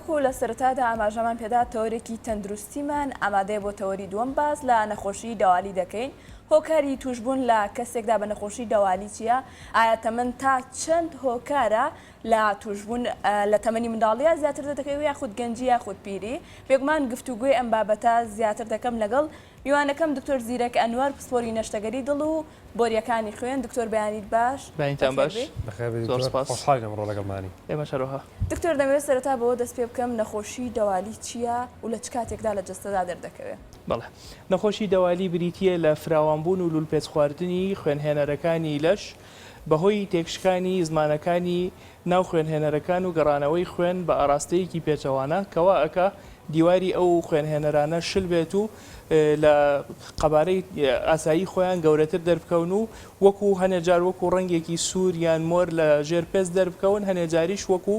وەکو لە سەرەتادا ئاماژەمان پێدا تەورێکی تەندروستیمان ئامادەیە بۆ تەوەری دووەم باز لە نەخۆشی دەوالی دەکەین. هۆکاری توشبوون لە کەسێکدا بە نەخۆشی دەوالی چییە؟ ئایا تەمەن تا چەند هۆکارە لە توشبوون لە تەمەنی منداڵیە زیاتر دەکەوێت یاخود گەنجی یاخود پیری؟ بێگومان گفتوگوی ئەم بابەتە زیاتر دەکەم لەگەڵ میوانەکەم دکتۆر زیرەک ئەنوەر پسپۆری نەشتەگەری دڵ و بۆریەکانی خوێن. دکتۆر بەیانیت باش؟ بەینتان باش. زۆر سپاس. خۆشحاڵم ئەمڕۆ لەگەڵمانی. ئێمە شەڕۆها. دکتۆر دەمەوێت سەرەتا بەوە دەست پێ بکەم نەخۆشی دەوالی چییە و لە چ کاتێکدا لە جەستەدا دەردەکەوێت؟ بەڵێ نەخۆشی دەوالی بریتیە لە فراوانبوون و لولپێچ خواردنی خوێنهێنەرەکانی لەش بەهۆی تێکشکانی زمانەکانی ناو خوێنهێنەرەکان و گەڕانەوەی خوێن بە ئاراستەیەکی پێچەوانە کەوا ئەکا دیواری ئەو خوێنهێنەرانە شل بێت و لە قەبارەی ئاسایی خۆیان گەورەتر دەربکەون و وەکو هەنێجار وەکو ڕەنگێکی سوور یان مۆر لە ژێر پێست دەربکەون، هەنێجاریش وەکو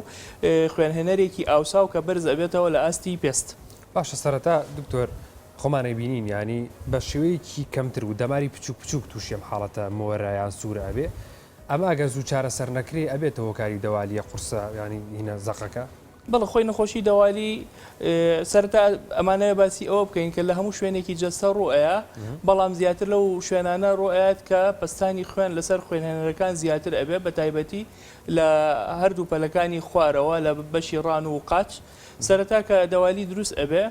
خوێنهێنەرێکی ئاوسا و کە بەرز ئەبێتەوە لە ئاستی پێست. باشە سەرەتا دکتۆر خۆمانەی بینین ینی بە شێوەیەکی کەمتر و دەماری بچوک بچوک تووشیم حاڵەتە مۆرایان سوورە ئەبێ ئەمە ئەگەر زوو چارەسەر نەکرێ ئەبێتە هۆکاری دەوالیە قورسە ینی هینە زەقەکە. بەڵە خۆی نەخۆشی دەوالی سەرتا ئەمانەیە باسی ئەوە بکەین کە لە هەموو شوێنێکی جەستە ڕۆئەیە، بەڵام زیاتر لەو شوێنانە ڕۆئات کە پستانی خوێن لەسەر خوێنهێنەرەکان زیاتر ئەبێ بە تایبەتی لە هەردوو پەلەکانی خوارەوە لە بەشی ڕان و قاچ. سەرەتا کە دەوالی دروست ئەبێ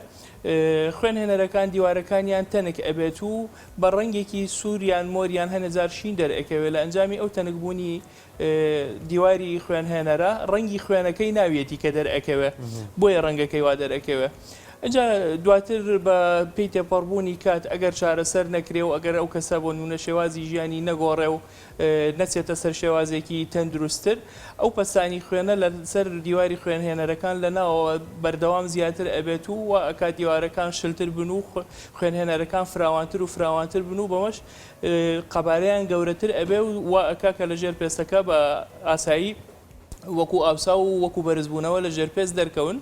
خوێنهێنەرەکان دیوارەکانیان تەنک ئەبێت و بە ڕەنگێکی سووریان مۆریان هەنەجار شین دەرئەکەوێت لە ئەنجامی ئەو تەنکبوونی دیواری خوێنهێنەرە ڕەنگی خوێنەکەی ناوێتی کە دەرئەکەوێت بۆیە ڕەنگەکەی وا دەرئەکەوێت. ئەجا دواتر بە پێی تێپەڕبوونی کات ئەگەر چارەسەر نەکرێ و ئەگەر ئەو کەسە بۆ نمونە شێوازی ژیانی نەگۆڕێ و نەچێتە سەر شێوازێکی تەندروستتر، ئەو پەستانی خوێنە لەسەر دیواری خوێنهێنەرەکان لەناوەوە بەردەوام زیاتر ئەبێت و وا ئەکات دیوارەکان شلتر بن و خوێنهێنەرەکان فراوانتر و فراوانتر بن و بەمەش قەبارەیان گەورەتر ئەبێ و وا ئەکا کە لە ژێر پێستەکە بە ئاسایی وەکو ئاوسا و وەکو بەرزبوونەوە لە ژێر پێست دەرکەون.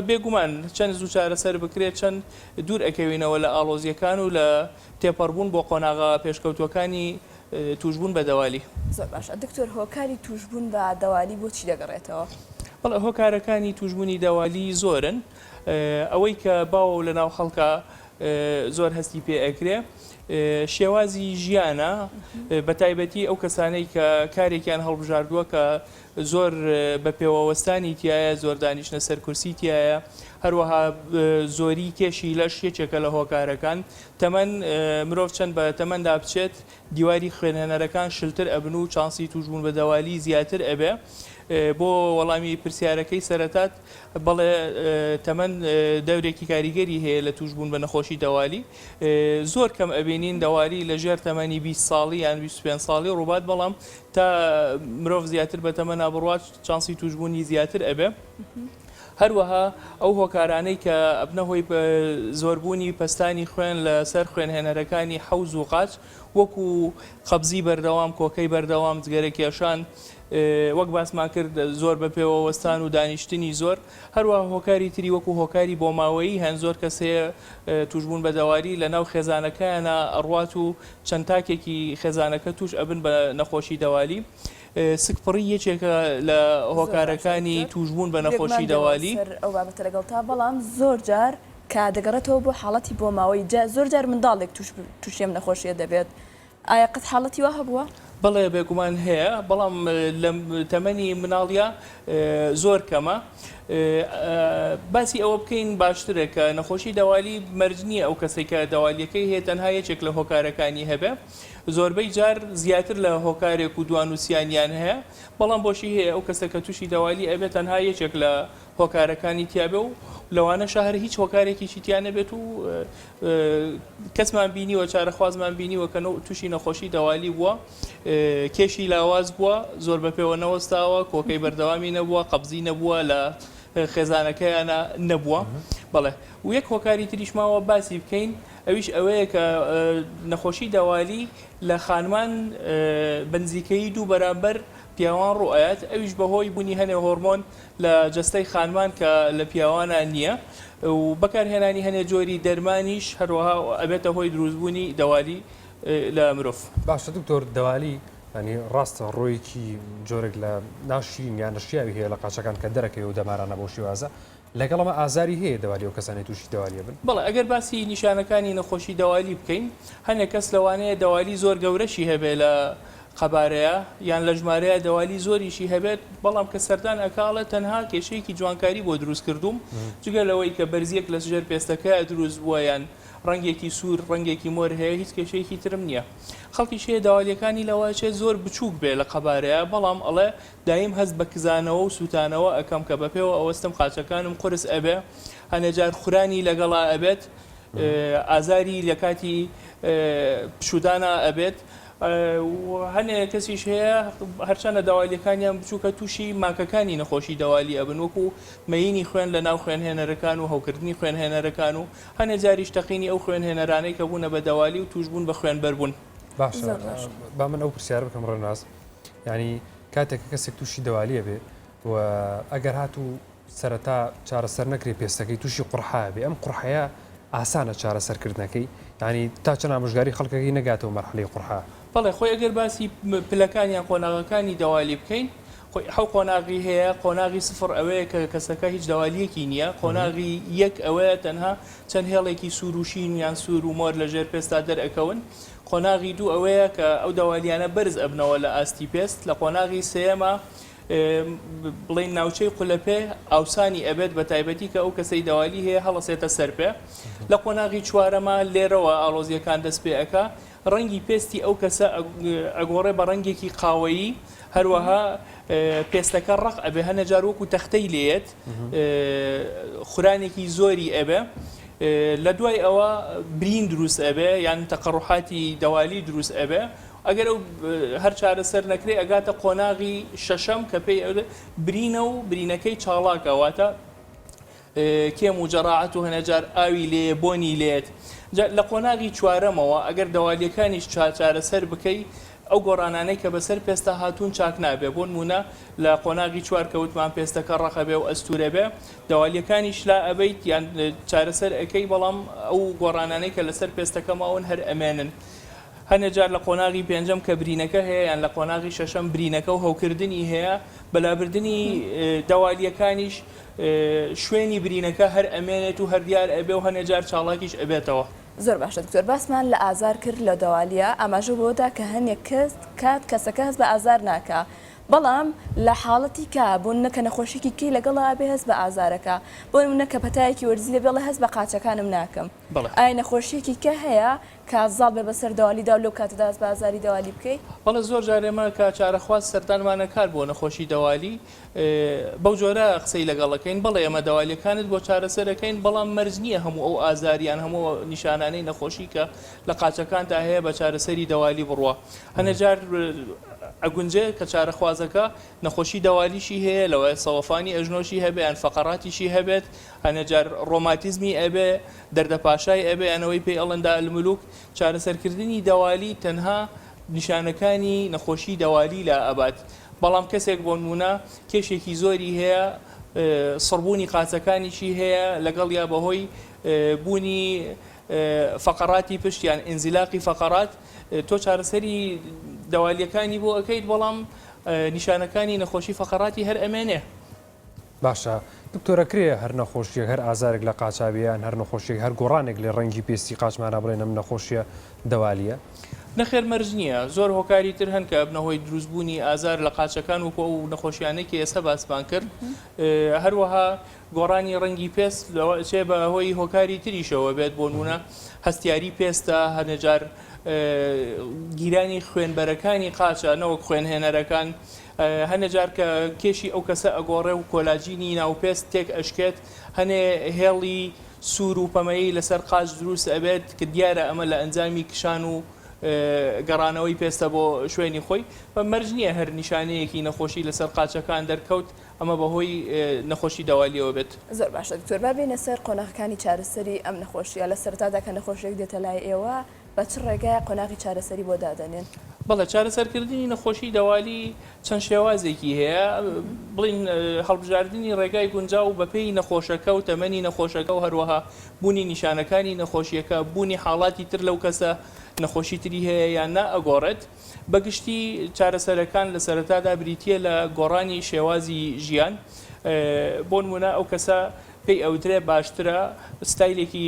بێگومان چەند زوو چارەسەر بکرێت چەند دوور ئەکەوینەوە لە ئاڵۆزیەکان و لە تێپەڕبوون بۆ قۆناغا پێشکەوتوەکانی توشبوون بە دەوالی. زۆر باشە دکتۆر هۆکاری توشبوون بە دەوالی بۆچی دەگەڕێتەوە؟ بەڵێ هۆکارەکانی توشبوونی دەوالی زۆرن. ئەوەی کە باوە لە ناو خەڵکە زۆر هەستی پێ ئەکرێ شێوازی ژیانە، بە تایبەتی ئەو کەسانەی کە کارێکیان هەڵبژاردووە کە زۆر بە پێوەوەستانی تایە، زۆر دانیشتە سەر کورسی تایە، هەروەها زۆری کێشی لەش یەکێکە لە هۆکارەکان. تەمەن مرۆڤ چەند بە تەمەندا بچێت دیواری خوێنهێنەرەکان شلتر ئەبن و چانسی توشبوون بە دەوالی زیاتر ئەبێ. بۆ وەڵامی پرسیارەکەی سەرەتات بەڵێ تەمەن دەورێکی کاریگەری هەیە لە توشبوون بە نەخۆشی دەوالی. زۆر کەم ئەبینین دەوالی لە ژێر تەمەنی 20 ساڵی یان 25 ساڵی ڕووبات، بەڵام تا مرۆڤ زیاتر بە تەمەنا بڕوات چانسی توشبوونی زیاتر ئەبێ. هەروەها ئەو هۆکارانەی کە ئەبنە هۆی زۆربوونی پەستانی خوێن لە سەر خوێنهێنەرەکانی حەوز و قاچ وەکو قەبزی بەردەوام، کۆکەی بەردەوام، جگەرە کێشان، وەک باسمان کرد زۆر بە پێوەوەستان و دانیشتنی زۆر. هەروەها هۆکاری تری وەکو هۆکاری بۆ ماوەیی هەن زۆر کەسەیە توشبوون بە دەوالی لە ناو خێزانەکەیانە ئەڕوات و چەند تاکێکی خێزانەکە توش ئەبن بە نەخۆشی دەوالی. سکپڕی یەکێکە لە هۆکارەکانی توشبوون بە نەخۆشی دەوالی. ئەو بابەتە لەگەڵ تا بەڵام زۆر جار کە دەگەڕێتەوە بۆ حاڵەتی بۆ ماوەی زۆر جار منداڵێک تووشێم نەخۆشیە دەبێت. ئایا قەت حاڵەتی وا هەبووە؟ بەڵێ بێگومان هەیە، بەڵام لە تەمەنی مناڵیە زۆر کەمە. باسی ئەوە بکەین باشترە کە نەخۆشی دەوالی مەرج نییە ئەو کەسێک کە دەوالیەکەی هەیە تەنها یەکێک لە هۆکارەکانی هەبێ. زۆربەی جار زیاتر لە هۆکارێک و دوانوسیانیان هەیە، بەڵام بۆشی هەیە ئەو کەسە کە تووشی دەوالی ئەبێت تەنها یەکێک لە هۆکارەکانی تیابێ و لەوانە شەهر هیچ هۆکارێکی تیان نەبێت و کەسمان بینیوە چارەخوازمان بینیوە کە تووشی نەخۆشی دەوالی بووە، کێشی لاواز بووە، زۆر بە پێوە نەوەستاوە، کۆکەی بەردەوامی نەبووە، قەبزی نەبووە، لە خێزانەکەیانە نەبووە. بەڵێ و یەک هۆکاری تریشماوە باسی بکەین، ئەویش ئەوەیە کە نەخۆشی دەوالی لە خانمان بنزیکەی دوو بەرامبەر پیاوان ڕوئات، ئەویش بەهۆی بوونی هەنێ هۆرمۆن لە جەستەی خانمان کە لە پیاوانە نییە و بەکارهێنانی هەنێ جۆری دەرمانیش هەروەها ئەبێتە هۆی دروستبوونی دەوالی لە مرۆڤ. باشە دکتۆر دەوالی ینی ڕاستە ڕۆیەکی جۆرێک لە ناشرین یان نەشیاوی هەیە لە قاچەکان کە دەرەکەوێ و دەمارانە بۆ شێوازە، لەگەڵەمە ئازاری هەیە دەوالی ئەو کەسانی تووشی دەوالیە بن. بەڵێ ئەگەر باسی نیشانەکانی نەخۆشی دەوالی بکەین هەنێک کەس لەوانەیە دەوالی زۆر گەورەشی هەبێ لە قەبارەیە یان لە ژمارەیە دەوالی زۆریشی هەبێت بەڵام کە سەردان ئەکاڵە تەنها کێشەیەکی جوانکاری بۆ دروست کردوم جگە لەوەی کە بەرزیەک لە ژێر پێستەکە دروست بووە یان ڕەنگێکی سوور ڕەنگێکی مۆر هەیە هیچ کێشەیەکی ترم نییە. خەڵکی شەیە داوالیەکانی لەواشێ زۆر بچووک بێ لە قەبارەیە بەڵام ئەڵێ دایم هەست بە کزانەوە و سووتانەوە ئەەکەم کە بەپێوە ئەوەستم قاچەکانم قرس ئەبێ هەنێجار خورانی لەگەڵا ئەبێت ئازاری لە کاتی پشودانە ئەبێت هەنێ کەسیش هەیە هەرچەنە داوالیەکانیان بچووکە تووشی ماکەکانی نەخۆشی دەوالی ئەبن وەکو مەینی خوێن لە ناو خوێنهێنەرەکان و هەوکردنی خوێنهێنەرەکان و هەنێ جاریش تەقینی ئەو خوێنهێنەرانەی کە بوونە بە دەوالی و توشبوون بە خوێنبەر بوون. باشە با من ئەو پرسیارە بکەم ڕێناز ینی کاتێک کەسێک تووشی دەوالیە بێ و ئەگەر هاتوو سەرەتا چارەسەر نەکرێ پێستەکەی تووشی قورحە بێ ئەم قورحەیە ئاسانە چارەسەرکردنەکەی ینی تا چەند ئامۆژگاری خەڵکەکەی نەگاتەوە مەرحلەی قورحە. بەڵێ خۆی ئەگەر باسی پلەکانیان قۆناغەکانی دەوالی بکەین خۆی حەو قۆناغی هەیە قۆناغی سفر ئەوەیە کە کەسەکە هیچ دەوالیەکی نییە قۆناغی یەک ئەوەیە تەنها چەند هێڵێکی سوروشین یان سوور و مۆر لە ژێر پێستا دەرئەکەون قۆناغی دوو ئەوەیە کە ئەو دەوالیانە بەرز ئەبنەوە لە ئاستی پێست لە قۆناغی سێمە بڵین ناوچەی قولەپێ ئاوسانی ئەبێت بە تایبەتی کە ئەو کەسەی دەوالی هەیە هەڵەسێتە سەر پێ لە قۆناغی چوارەمە لێرەوە ئاڵۆزیەکان دەست پێ ئەکا ڕەنگی پێستی ئەو کەسە ئەگۆڕێ بە ڕەنگێکی قاوەیی هەروەها پێستەکە ڕق ئەبێ هەنەجار وەکو تەختەی لێت خورانێکی زۆری ئەبێ لە دوای ئەوە برین دروست ئەبێ یان تەقەڕوحاتی دەوالی دروست ئەبێ ئەگەر ئەو هەر چارەسەر نەکرێ ئەگاتە قۆناغی شەشەم کە پێی برینە و برینەکەی چاڵاکەواتە کێم و جەڕاعەت و هەنەجار ئاوی لێ بۆنی لێت لە قۆناغی چوارەمەوە ئەگەر دەوالیەکانیش چارەسەر بکەی ئەو گۆڕانانەی کە بەسەر پێستا هاتوون چاک نابێ بۆ نمونە لە قۆناغی چوار کەوتمان پێستەکە ڕەخە بێ و ئەستورە بێ دەوالیەکانیش لا ئەبەیت یان چارەسەر ئەەکەی بەڵام ئەو گۆڕانانەی کە لەسەر پێستەکەماون هەر ئەمێنن هەنێجار لە قۆناغی پێنجەم کە برینەکە هەیە یان لە قۆناغی شەشەم برینەکە و هەوکردنی هەیە بەلابردنی دەوالیەکانیش شوێنی برینەکە هەر ئەمێنێت و هەر دیار ئەبێ و هەنێجار چاڵاکیش ئەبێتەوە. زۆر باشە دکتۆر باسمان لە ئازار کرد لە دەوالیە ئاماژە بۆدا کە هەنێک کەس کات کەسەکە هەست بە ئازار ناکە بەڵام لە حاڵەتی کە بوون نەکە نەخۆشیکی کەی لەگەڵا بێ هەست بە ئازارەکە بۆ نمونە کە پەتایەکی وەرزی بێڵە هەست بە قاچەکانم ناکەم ئای نەخۆشیەکی کە هەیە کازاڵ بێ بەسەر دەوالیدا و لەو کاتەدا هەست بە ئازاری دەوالی بکەیت. بەڵێ زۆر جارێمە کە چارەخواست سەردانمانە کار بۆ نەخۆشی دەوالی بەو جۆرە قسەی لەگەڵەکەین بەڵێ ئەمە دەوالیەکانت بۆ چارەسەرەکەین بەڵام مەرج نییە هەموو ئەو ئازاریان هەموو نیشانانەی نەخۆشی کە لە قاچەکانتا هەیە بە چارەسەری دەوالی بڕوە هەنەجار ئەگونجێ کە چارەخوازەکە نەخۆشی دەوالیشی هەیە لەوەی سەوەفانی ئەژنۆشی هەبێ یان فەقەڕاتیشی هەبێت هەنەجار ڕۆماتیزمی ئەبێ دەردەپاشای ئەبێ ئەنەوەی پێی ئەڵەندا الملوک چارەسەرکردنی دەوالی تەنها نیشانەکانی نەخۆشی دەوالی لە ئەبات بەڵام کەسێک بۆ نمونە کێشێکی زۆری هەیە سڕبوونی قاچەکانیشی هەیە لەگەڵ یا بەهۆی بوونی فەقەڕاتی پشتیان ئینزیلاقی فەقەڕات تۆ چارەسەری دەوالیەکانی بۆ ئەەکەیت بەڵام نیشانەکانی نەخۆشی فەقەڕاتی هەر ئەمێنێ. باشە دکتۆرەکرێ هەر نەخۆشیە هەر ئازارێک لە قاچابیان هەر نەخۆشیێک هەر گۆڕانێک لە ڕەنگی پێستی قاچمانە بڵێن ئەم نەخۆشیە دەوالیە نەخێر مەرج نییە زۆر هۆکاری تر هەن کە بنەهۆی دروستبوونی ئازار لە قاچەکان و کۆ و نەخۆشیانێکی ئێستا باسمان کرد هەروەها گۆڕانی ڕەنگی پێست چێ بە هۆی هۆکاری تریشەوە بێت بۆ نمونە هەستیاری پێستە هەنەجار گیرانی خوێنبەرەکانی قاچە نەوەک خوێنهێنەرەکان هەنەجار کە کێشی ئەو کەسە ئەگۆڕێ و کۆلاجینی ناوپێست تێک ئەشکێت هەنێ هێڵی سوور و پەمەیی لەسەر قاچ دروست ئەبێت کە دیارە ئەمە لە ئەنجامی کشان و گەڕانەوەی پێستە بۆ شوێنی خۆی بە مەرج نییە هەر نیشانەیەکی نەخۆشی لەسەر قاچەکان دەرکەوت ئەمە بەهۆی نەخۆشی دەوالیەوە بێت. زۆر باشە دکتۆر با بێنە سەر قۆناغەکانی چارەسەری ئەم نەخۆشیە لە سەرەتادا کە نەخۆشیێک دێتە لای ئێوە بە چ ڕێگایە قۆناغی چارەسەری بۆ دادەنێن؟ بەڵێ چارەسەرکردنی نەخۆشی دەوالی چەند شێوازێکی هەیە بڵین هەڵبژاردننی ڕێگای گونجاو بە پێی نەخۆشەکە و تەمەنی نەخۆشەکە و هەروەها بوونی نیشانەکانی نەخۆشیەکە بوونی حاڵاتی تر لەو کەسە نەخۆشی تری هەیە یان نا ئەگۆڕێت بەگشتی چارەسەرەکان لە سەرەتادا بریتیە لە گۆڕانی شێوازی ژیان بۆ نمونە ئەو کەسە پێی ئەوترێ باشترە ستایلێکی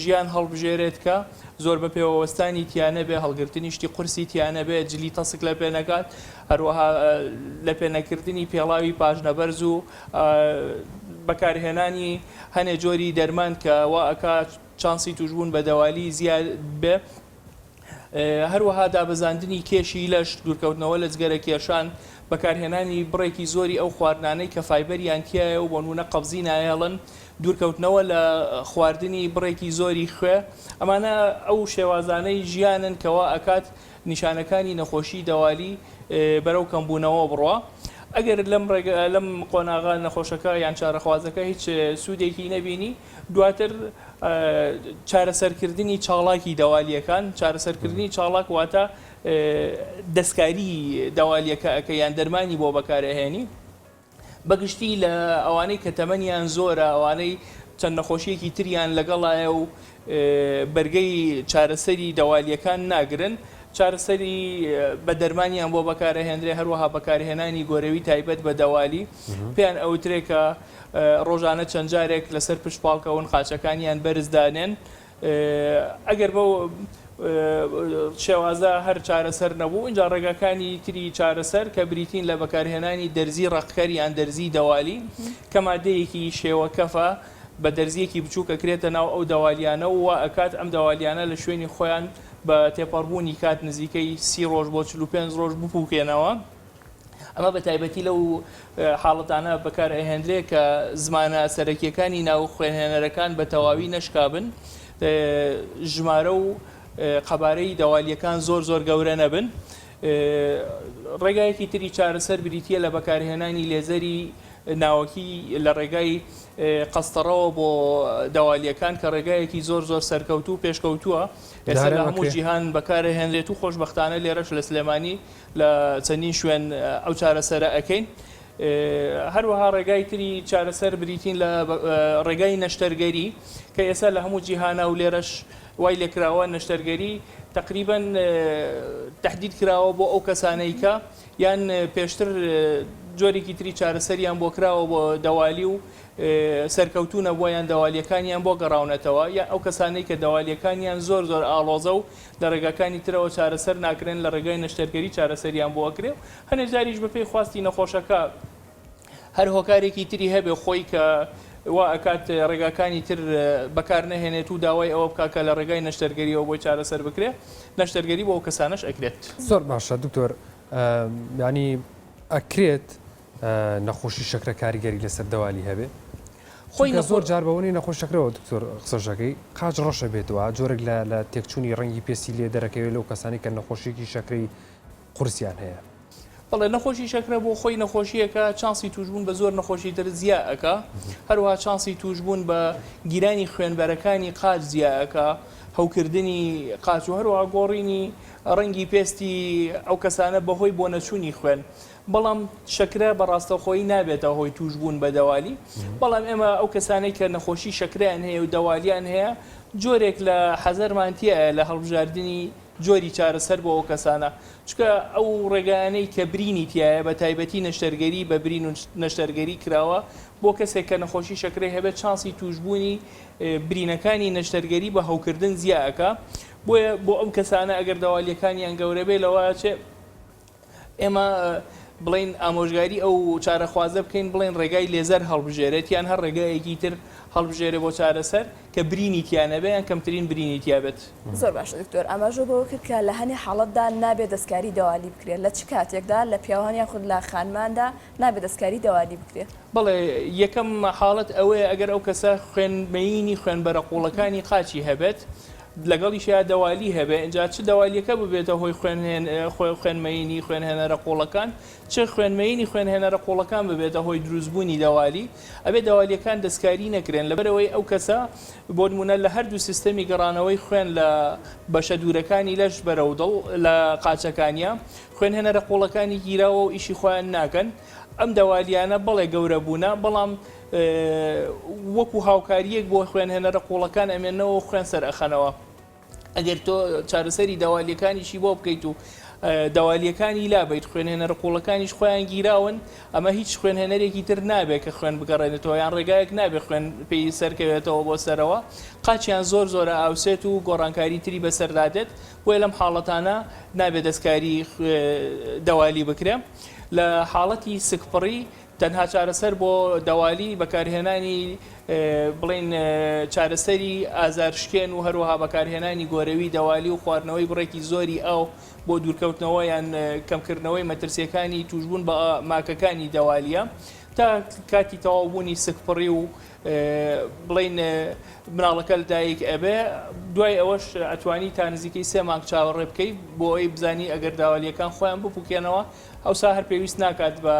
ژیان هەڵبژێرێت کە زۆر بە پێوەستانی تیانە بێ هەڵگرتنی شتی قورسی تیانە بێ جلی تەسک لە پێنەکات هەروەها لە پێنەکردنی پێڵاوی پاژنەبەرز و بەکارهێنانی هەنێ جۆری دەرمان کە وا ئەکات چانسی توشبوون بە دەوالی زیاد بێ هەروەها دابەزاندنی کێشی لەش دوورکەوتنەوە لە جگەرە کێشان بەکارهێنانی بڕێکی زۆری ئەو خواردانەی کە فایبەریان تایە و بۆ نمونە قەبزی نایەڵن دوورکەوتنەوە لە خواردنی بڕێکی زۆری خوێ ئەمانە ئەو شێوازانەی ژیانن کەوا ئەکات نیشانەکانی نەخۆشی دەوالی بەرەو کەمبوونەوە بڕوە ئەگەر لەم قۆناغا نەخۆشەکە یان چارەخوازەکە هیچ سوودێکی نەبینی دواتر چارەسەرکردنی چاڵاکی دەوالیەکان چارەسەرکردنی چاڵاک واتە دەستکاری دەوالیەکە ئەکە یان دەرمانی بۆ بەکارەهێنی بەگشتی لە ئەوانەی کە تەمەنیان زۆرە ئەوانەی چەند نەخۆشیەکی تریان لەگەڵایە و بەرگەی چارەسەری دەوالیەکان ناگرن چارەسەری بە دەرمانیان بۆ بەکارەهێنرێ هەروەها بەکارهێنانی گۆرەوی تایبەت بە دەوالی پێیان ئەوترێ کە ڕۆژانە چەند جارێک لەسەر پشتپاڵکەون قاچەکانیان بەرزدانێن ئەگەر بەو شێوازە هەر چارەسەر نەبوو اینجا ڕێگاکانی تری چارەسەر کە بریتین لە بەکارهێنانی دەرزی ڕقکەری یان دەرزی دەوالی کە مادەیەکی شێوەکەفە بە دەرزیەکی بچووک ئەکرێتە ناو ئەو دەوالیانە و ئەکات ئەم دەوالیانە لە شوێنی خۆیان بە تێپەڕبوونی کات نزیکەی 30 ڕۆژ بۆ 45 ڕۆژ بپوکێنەوە ئەمە بە تایبەتی لەو حاڵەتانە بەکارهێنرێ کە زمانە سەرەکیەکانی ناو خوێنهێنەرەکان بە تەواوی نەشکابن ژمارە و قەبارەی دەوالیەکان زۆر زۆر گەورە نەبن ڕێگایەکی تری چارەسەر بریتە لە بەکارهێنانی لێزەری ناوەکی لە ڕێگای قەستەڕەوە بۆ دەوالیەکان کە ڕێگایەکی زۆر زۆر سەرکەوتوو پێشکەوتووە ئێستا لە هەموو جیهان بەکارهێنرێت و خۆشبەختانە لێرەش لە سلێمانی لە چەندین شوێن ئەو چارەسەرە ئەەکەین هەروەها ڕێگای تری چارەسەر بریتین لە ڕێگای نەشتەرگەری کە ئێستا لە هەموو جیهانە و لێرەش وای لێکراوە نەشتەرگەری تقریبا تهدید کراوە بۆ ئەو کەسانەی کە یان پێشتر جۆرێکی تری چارەسەریان بۆ کراوە بۆ دەوالی و سەرکەوتونە بۆیان دەوالیەکانیان بۆ گەڕاونەتەوە یا ئەو کەسانەی کە دەوالیەکانیان زۆر زۆر ئاڵۆزە و لە ڕێگاکانی ترەوە چارەسەر ناکرێن لە ڕێگای نەشتەرگەری چارەسەریان بۆ ئەکرێ هەنێ جاریش بەپێی خواستی نەخۆشەکە هەر هۆکارێکی تری هەبێ خۆی کە وا ئەکات ڕێگاکانی تر بەکار نەهێنێت و داوای ئەوە بکاکە لە ڕێگای نەشتەرگەریەوە بۆی چارەسەر بکرێ نەشتەرگەری بۆ ئەو کەسانش ئەکرێت زۆر باشە دکتۆر ینی ئەکرێت نەخۆشی شەکرە کاریگەری لەسەر دەوالی هەبێ خۆی زۆر جار بەوەی نەخۆشەکرەوە دکتۆر قسەشەکەی قاچ ڕۆشە بێتەوە جۆرێک لە تێکچوونی ڕەنگی پێسی لێ دەرەکەوێت لەو کەسانی کە نەخۆشیێکی شەکرەی قورسیان هەیە بەڵێ نەخۆشی شەکرە بۆ خۆی نەخۆشیەکە چانسی توشبوون بە زۆر نەخۆشی تر زیادەکە هەروەها چانسی توشبوون بە گیرانی خوێنبەرەکانی قاچ زیادەکە هەوکردنی قاچ و هەروەها گۆڕینی ڕەنگی پێستی ئەو کەسانە بەهۆی بۆ نەچوونی خوێن بەڵام شەکرە بەڕاستەخۆی نابێتە هۆی توشبوون بە دەوالی بەڵام ئێمە ئەو کەسانەی کە نەخۆشی شەکریان هەیە و دەوالیان هەیە جۆرێک لە حەزەرمانتیە لە هەڵبژاردننی جۆری چارەسەر بۆ ئەو کەسانە چکە ئەو ڕێگانەی کە برینی تایە بە تایبەتی نەشتەرگەری بە برین و نەشتەرگەری کراوە بۆ کەسێک کە نەخۆشی شەکرەی هەبێت چانسی توشبوونی برینەکانی نەشتەرگەری بە هەوکردن زیادەکە بۆیە بۆ ئەم کەسانە ئەگەر دەوالیەکانیان گەورە بێ لەوە چێ ئێمە بڵین ئامۆژگاری ئەو چارەخوازە بکەین بڵین ڕێگای لێزەر هەڵبژێرێت یان هەر ڕێگایەکی تر هەڵبژێرێ بۆ چارەسەر کە برینی تیانەبێ یان کەمترین برینی تیابێت زۆر باش دکتۆر ئەمەژۆ بەوە کرد کە لە هەنێ حاڵەتدا نابێت دەستکاری دەوالی بکرێت لە چ کاتێکدا لە پیاوانیان خود لە خانماندا نابێت دەستکاری دەوالی بکرێت بەڵێ یەکەم حاڵەت ئەوەیە ئەگەر ئەو کەسە خوێنمەینی خوێنبەرە قوڵەکانی قاچی هەبێت لەگەڵیشیا دەوالی هەبێ اینجا چ دەوالیەکە ببێتە هۆی خوێنمەینی خوێنهێنەرە قوڵەکان چ خوێنمەینی خوێنهێنەرە قوڵەکان ببێتە هۆی دروستبوونی دەوالی ئەبێ دەوالیەکان دەستکاری نەکرێن لەبەرەوەی ئەو کەسە بۆ نمونە لە هەردوو سیستەمی گەڕانەوەی خوێن لە بەشە دوورەکانی لەش بەرەودڵ لە قاچەکانیە خوێنهێنەرە قوڵەکانی گیراوە و ئیشی خۆیان ناکەن ئەم دەوالیانە بەڵێ گەورە بوونە بەڵام وەکو هاوکاریەک بۆ خوێنهێنەرە قوڵەکان ئەمێنەوە خوێن سەر ئەخەنەوە ئەگەر تۆ چارەسەری دەوالیەکانیشی بۆ بکەیت و دەوالیەکانی لابیت خوێنهێنەرە قوڵەکانیش خۆیان گیراون ئەمە هیچ خوێنهێنەرێکی تر نابێت کە خوێن بگەڕێنێتەوە یان ڕێگایەک نابێت خوێن پێی سەرکەوێتەوە بۆ سەرەوە قاچیان زۆرە ئاوسێت و گۆڕانکاری تری بەسەردادێت بۆیە لەم حاڵەتانە نابێت دەستکاری دەوالی بکرێ لە حاڵەتی سکپڕی تەنها چارەسەر بۆ دەوالی بەکارهێنانی بڵین چارەسەری ئازارشکێن و هەروەها بەکارهێنانی گۆرەوی دەوالی و خواردنەوەی بڕێکی زۆری ئەو بۆ دوورکەوتنەوە یان کەمکردنەوەی مەترسیەکانی توشبوون بە ماکەکانی دەوالیە تا کاتی تەواوبوونی سکپڕی و بڵین مناڵەکە لەدایک ئەبێ دوای ئەوەش ئەتوانی تا نزیکەی 3 مانگ چاوەڕێ بکەیت بۆ ئەوی بزانی ئەگەر داوالیەکان خۆیان بپوکێنەوە ئەوسا هەر پێویست ناکات بە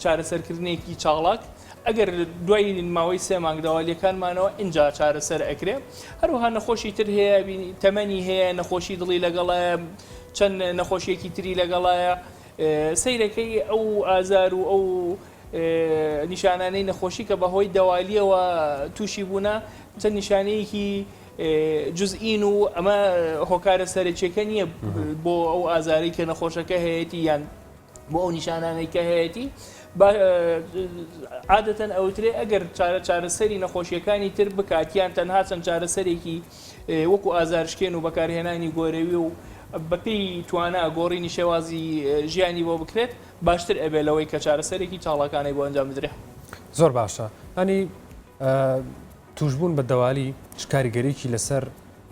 چارەسەرکردنێکی چاڵک ئەگەر دوای ماوەی 3 مانگ داوالیەکانمانەوە اینجا چارەسەر ئەکرێ هەروەها نەخۆشی تر هەیە تەمەنی هەیە نەخۆشی دڵی لەگەڵایە چەند نەخۆشیەکی تری لەگەڵایە سەیرەکەی ئەو ئازار و ئەو نیشانانەی نەخۆشی کە بەهۆی دەوالیەوە تووشی بوونە چەند نیشانەیەکی جزئین و ئەمە هۆکارە سەرچێکە نییە بۆ ئەو ئازاری کە نەخۆشەکە هەیەی یان بۆ ئەو نیشانانەی کە هەیەی عادەتەن ئەوترێ ئەگەر چارەسەری نەخۆشیەکانی تر بکاتیان تەنها چەند چارەسەرێکی وەکو ئازارشکێن و بەکارهێنانی گۆرەوی و بەپێی توانە گۆڕینی شێوازی ژیانی بۆ بکرێت باشتر ئەبێ لەوەی کە چارەسەرێکی چاڵەکانی بۆ ئەنجام بدرێ. زۆر باشە ئەنی توشبوون بە دەوالی کاریگەرێکی لەسەر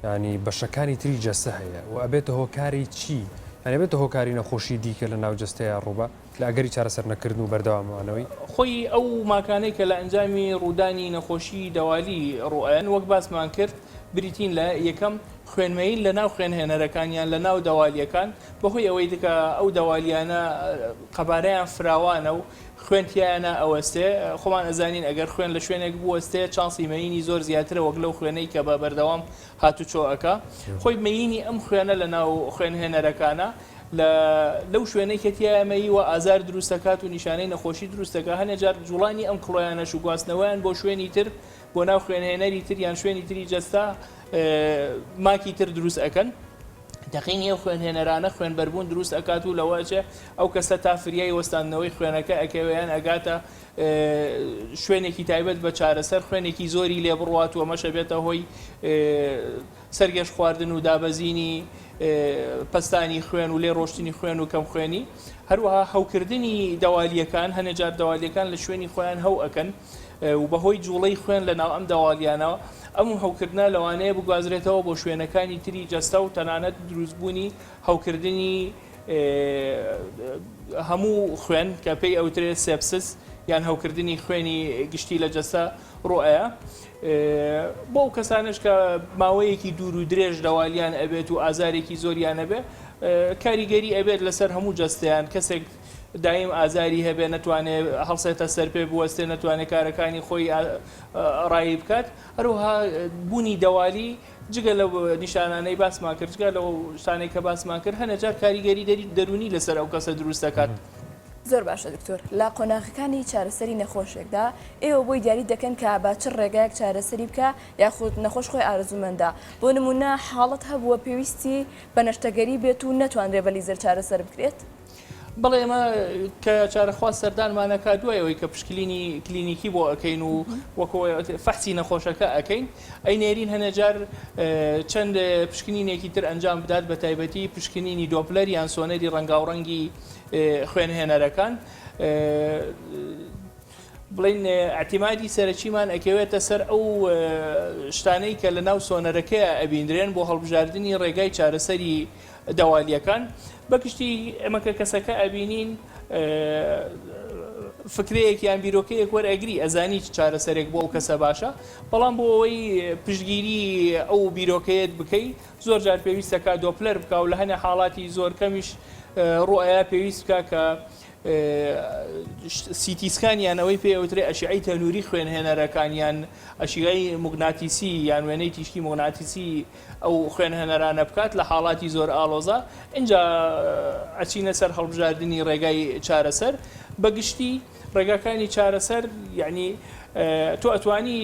ینی بەشەکانی تری جەستە هەیە و ئەبێتە هۆکاری چی؟ ئەبێتە هۆکاری نەخۆشی دیکە لە ناو جەستەیە ڕووبە لە ئەگەری چارەسەر نەکردن و بەردەوامەوەی خۆی ئەو ماکانەی کە لە ئەنجامی ڕوودانی نەخۆشی دەوالی ڕوئەن وەک باسمان کرد بریتین لە یەکەم خوێنمەین لە ناو خوێنهێنەرەکانیان لە ناو دەوالیەکان بەهۆی ئەوەی دیکە ئەو دەوالیانە قەبارەیان فراوانە و خوێنتیانە ئەوەستێ خۆمان ئەزانین ئەگەر خوێن لە شوێنێک بوەستێ چانسی مەینی زۆر زیاترە وەک لەو خوێنەی کە بە بەردەوام هاتوچۆەکە خۆی مەینی ئەم خوێنە لە ناو خوێنهێنەرەکانە لەو شوێنەی کەتیایەمەی و ئازار دروستەکات و نیشانەی نەخۆشی دروستەکە هەنێجار جوڵانی ئەم کڵۆیانەش و گواستنەوەیان بۆ شوێنی تر بۆ ناو خوێنهێنەری تر یان شوێنی تری جەستا ماکی تر دروست ئەەکەن دەقینی ئەو خوێنهێنەرانە خوێنبەربوون دروست ئەکات و لەوەچێ ئەو کەسە تا فریای وەستاندنەوەی خوێنەکە ئەکەوێیان ئەگاتە شوێنێکی تایبەت بە چارەسەر خوێنێکی زۆری لێ بڕوات و ئەمەشە بێتە هۆی سەرگەش خواردن و دابەزینی پەستانی خوێن و لێ ڕۆشتنی خوێن و کەم خوێنی هەروەها هەوکردنی دەوالیەکان هەنێجار دەوالیەکان لە شوێنی خۆیان هەو ئەکەن و بەهۆی جوڵەی خوێن لە ناو ئەم دەوالیانەوە ئەم هەوکردنە لەوانەیە بگوازرێتەوە بۆ شوێنەکانی تری جەستە و تەنانەت دروستبوونی هەوکردنی هەموو خوێن کە پێی ئەوترێت سێپسس یان هەوکردنی خوێنی گشتی لە جەستە ڕۆئەیە بۆ ئەو کەسانش کە ماوەیەکی دوور و درێژ دەوالیان ئەبێت و ئازارێکی زۆریان ئەبێ کاریگەری ئەبێت لەسەر هەموو جەستیان کەسێک دایم ئازاری هەبێ نەتوانێت هەڵسێتە سەر پێ بوەستێ نەتوانێت کارەکانی خۆی ڕایی بکات هەروەها بوونی دەوالی جگە لە نیشانانەی باسمان کرد جگە لەو شتانەی کە باسمان کرد هەنەجار کاریگەری دەرونی لەسەر ئەو کەسە دروست دەکات. زۆر باشە دکتۆر لە قۆناغەکانی چارەسەری نەخۆشێکدا ئێوە بۆی دیاری دەکەن کە با چ ڕێگایەک چارەسەری بکە یاخود نەخۆش خۆی ئارزومەندە بۆ نمونە حاڵەت هەبووە پێویستی بە نەشتەگەری بێت و نەتوانرێ بە لیزەر چارەسەر بکرێت بەڵێ ئێمە کە چارەخواست سەردانمانەکە دوایەوەی کە پشکلینی کلینیکی بۆ ئەەکەین و وەکۆ فەحسی نەخۆشەکە ئەەکەین ئەی نێرین هەنەجار چەند پشکنینێکی تر ئەنجام بدات بە تایبەتی پشکنینی دۆپلەر یان سۆنەری ڕەنگاوڕەنگی خوێنهێنەرەکان بڵین ئەتیمادی سەرچیمان ئەکەوێتە سەر ئەو شتانەی کە لە ناو سۆنەرەکەی ئەبیندرێن بۆ هەڵبژاردننی ڕێگای چارەسەری دەوالیەکان بەگشتی ئەمە کە کەسەکە ئەبینین فکرەیەک یان بیرۆکەیەک وەرئەگری ئەزانی چارەسەرێک بۆ ئەو کەسە باشە بەڵام بۆ ئەوەی پشتگیری ئەو بیرۆکەیەت بکەی زۆر جار پێویستەکە دۆپلەر بکە و لە هەنێ حاڵاتی زۆر کەمیش ڕوئەیە پێویست بکە کە سیتیسکانیانەوەی پێوترێ ئەشعەی تەنووری خوێنهێنەرەکانیان ئەشیغای موگناتیسی یان وێنەی تیشکی موگناتیسی ئەو خوێنهێنەرانە بکات لە حاڵاتی زۆر ئاڵۆزە اینجا ئەچینە سەر هەڵبژاردننی ڕێگای چارەسەر بەگشتی ڕێگاکانی چارەسەر یعنی تۆ ئەتوانی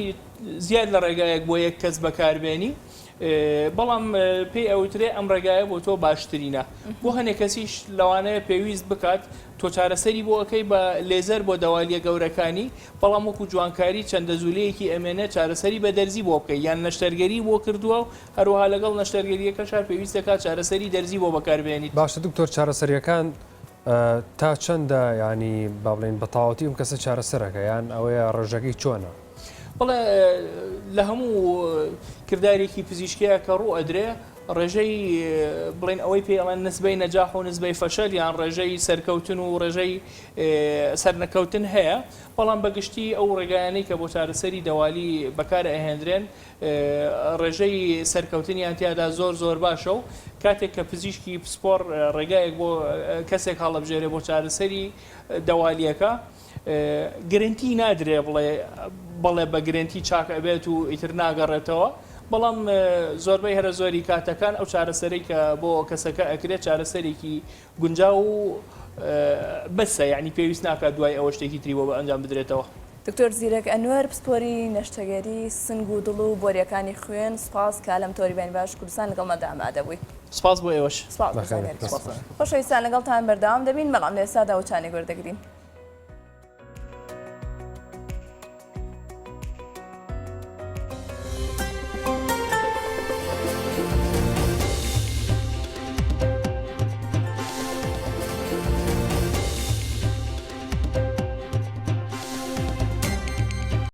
زیاد لە ڕێگایەک بۆ یەک کەس بەکاربێنی بەڵام پێی ئەوترێ ئەم ڕێگایە بۆ تۆ باشترینە بۆ هەنێک کەسیش لەوانەیە پێویست بکات تۆ چارەسەری بۆ ئەەکەی بە لێزەر بۆ دەوالیە گەورەکانی بەڵام وەکو جوانکاری چەندە زولەیەکی ئەمێنە چارەسەری بە دەرزی بۆ بکەی یان نەشتەرگەری بۆ کردووە و هەروەها لەگەڵ نەشتەرگەریەکە شار پێویستەکە چارەسەری دەرزی بۆ بەکاربێنیت. باشە دکتۆر چارەسەریەکان تا چەندە ینی با بڵێن بە تاواتی ئەم کەسە چارەسەرەکە یان ئەوەیە ڕێژەکەی چۆنە؟ بەڵێ لە هەموو کردارێکی پزیشکەیە کە ڕوو ئەدرێ ڕێژەی بڵێن ئەوەی پێڵێن نسبەی نەجاح و نسبەی فەشەل یان ڕێژەی سەرکەوتن و ڕێژەی سەرنەکەوتن هەیە بەڵام بەگشتی ئەو ڕێگایانەی کە بۆ چارەسەری دەوالی بەکارە ئەهێنرێن ڕێژەی سەرکەوتنیان تیادا زۆر باشە و کاتێک کە پزیشکی پسپۆر ڕێگایەک بۆ کەسێک هەڵەبژێرێ بۆ چارەسەری دەوالیەکە گرنتی نادرێ بڵێ بە گرنتی چاک ئەبێت و ئیتر ناگەڕێتەوە بەڵام زۆربەی هەرە زۆری کاتەکان ئەو چارەسەری کە بۆ کەسەکە ئەکرێت چارەسەرێکی گونجاو و بەسە یعنی پێویست ناکات دوای ئەوە شتێکی تری بۆ بە ئەنجام بدرێتەوە. دکتۆر زیرەک ئەنوەر پسپۆری نەشتەگەری سنگ و دڵ و بۆریەکانی خوێن سپاس کە لەم تۆری بین باش کوردستان لەگەڵمەدا ئامادە بووی. سپاس بۆ ئێوەش. خۆشەویستان لەگەڵتان بەردەوام دەبین بەڵام لە ئێستادا وچانێک وەردەگرین.